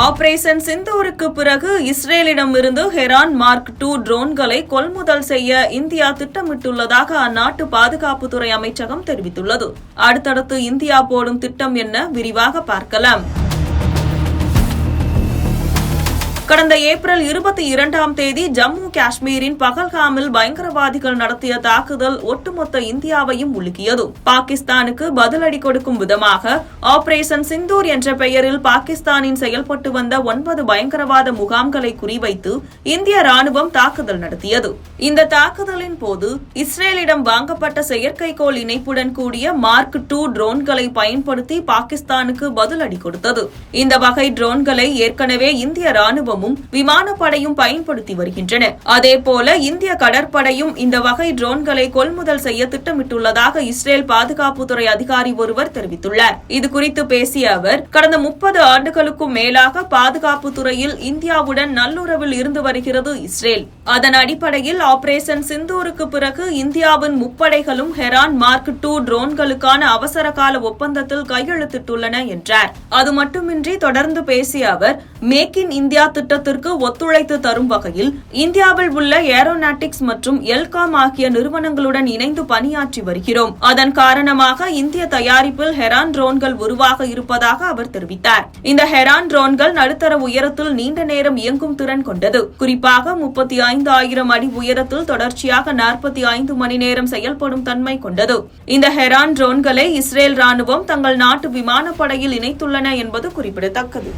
Operation சிந்தூருக்கு பிறகு இஸ்ரேலிடமிருந்து Heron mark 2 ட்ரோன்களை கொள்முதல் செய்ய இந்தியா திட்டமிட்டுள்ளதாக அந்நாட்டு பாதுகாப்புத்துறை அமைச்சகம் தெரிவித்துள்ளது. அடுத்தடுத்து இந்தியா போடும் திட்டம் என்ன, விரிவாக பார்க்கலாம். கடந்த ஏப்ரல் 22ஆம் தேதி ஜம்மு காஷ்மீரின் பகல்காமில் பயங்கரவாதிகள் நடத்திய தாக்குதல் ஒட்டுமொத்த இந்தியாவையும் உலுக்கியது. பாகிஸ்தானுக்கு பதிலடி கொடுக்கும் விதமாக ஆபரேஷன் சிந்தூர் என்ற பெயரில் பாகிஸ்தானின் செயல்பட்டு வந்த 9 பயங்கரவாத முகாம்களை குறிவைத்து இந்திய ராணுவம் தாக்குதல் நடத்தியது. இந்த தாக்குதலின் போது இஸ்ரேலிடம் வாங்கப்பட்ட செயற்கைக்கோள் இணைப்புடன் கூடிய மார்க் 2 ட்ரோன்களை பயன்படுத்தி பாகிஸ்தானுக்கு பதிலடி கொடுத்தது. இந்த வகை ட்ரோன்களை ஏற்கனவே இந்திய ராணுவம் விமானப்படையும் பயன்படுத்தி வருகின்றன. அதேபோல இந்திய கடற்படையும் இந்த வகை ட்ரோன்களை கொள்முதல் செய்ய திட்டமிட்டுள்ளதாக இஸ்ரேல் பாதுகாப்புத்துறை அதிகாரி ஒருவர் தெரிவித்துள்ளார். இதுகுறித்து பேசிய அவர், கடந்த 30 ஆண்டுகளுக்கும் மேலாக பாதுகாப்பு துறையில் இந்தியாவுடன் நல்லுறவில் இருந்து வருகிறது இஸ்ரேல். அதன் அடிப்படையில் ஆபரேஷன் சிந்தூருக்கு பிறகு இந்தியாவின் முப்படைகளும் ஹெரான் மார்க் 2 ட்ரோன்களுக்கான அவசர கால ஒப்பந்தத்தில் கையெழுத்திட்டுள்ளன என்றார். அது மட்டுமின்றி தொடர்ந்து பேசிய அவர், மேக் இன் இந்தியா திட்டத்திற்கு ஒத்துழைத்து தரும் வகையில் இந்தியாவில் உள்ள ஏரோநாட்டிக்ஸ் மற்றும் எல்காம் ஆகிய நிறுவனங்களுடன் இணைந்து பணியாற்றி வருகிறோம். அதன் காரணமாக இந்திய தயாரிப்பில் ஹெரான் ட்ரோன்கள் உருவாக இருப்பதாக அவர் தெரிவித்தார். இந்த ஹெரான் ட்ரோன்கள் நடுத்தர உயரத்தில் நீண்ட நேரம் இயங்கும் திறன் கொண்டது. குறிப்பாக 35,000 அடி உயரத்தில் தொடர்ச்சியாக 45 மணி நேரம் செயல்படும் தன்மை கொண்டது. இந்த ஹெரான் ட்ரோன்களை இஸ்ரேல் ராணுவம் தங்கள் நாட்டு விமானப்படையில் இணைத்துள்ளன என்பது குறிப்பிடத்தக்கது.